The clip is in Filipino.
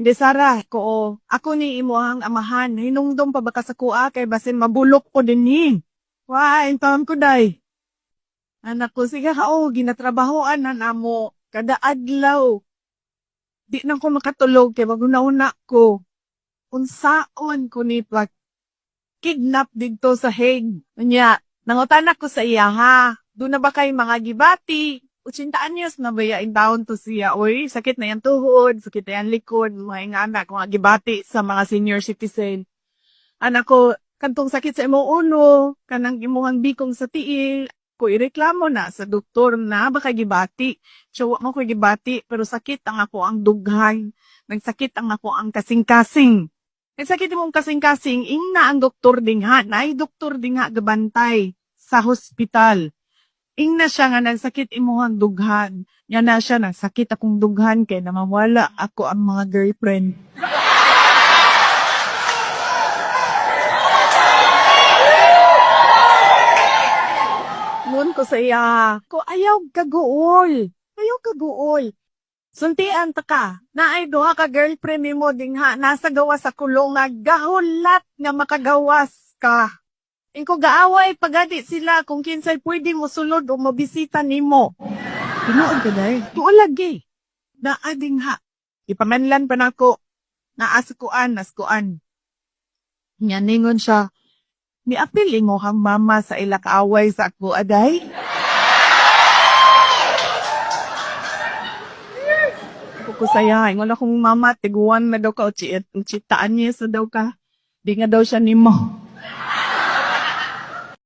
Hindi Sara, ko ako ni imuhang amahan. Hinungdom pa baka sa kuha kay basin mabulok ko din ni. Wa, intawan ko day. Anak ko, sige ka, ginatrabahoan na namo. Kada adlaw. Di na ko makatulog kay maguna-una ko. Unsaon ko ni pag kidnap dito sa Hague. Unya, nangutan ako sa iya ha. Doon na ba kay mga gibati? 80 anyos na ba in taon to siya? Uy, sakit na yan tuhod, sakit na yan likod, mga anak, mga gibati sa mga senior citizen. Anak ko, kantong sakit sa imong ulo, kanang imong bikong sa tiil, ko ireklamo na sa doktor na baka gibati. So, mo ko gibati, pero sakit ang ako ang dughay. Nagsakit ang ako ang kasing-kasing. Nagsakit mong kasing-kasing, ingna ang doktor dingha, na ay doktor dingha gabantay sa hospital. Ingna siya nga nagsakit imuhang dughan. Yan na siya, nagsakit akong dughan kay namawala ako ang mga girlfriend. Noon ko sa iya, ko ayaw kaguol. Ayaw kaguol. Suntian ta ka, na ay duha ka girlfriend ni mo dingha, nasa gawas sa kulong nga gahulat nga makagawas ka. Ingko gaaway pagadi sila kung kinsay pwede mo sulod o mabisita nimo. Tinuod ka day? Tuol lagi. Naading ha. Ipamanlan pa nako. Naaskuan, naskuan. Nyaningon siya. Niapil mo hang mama sa ilak away sa ako aday. Ako saya, ingon akong mama, tiguan na daw ka o chitaan niya sa daw ka. Di nga daw siya nimo.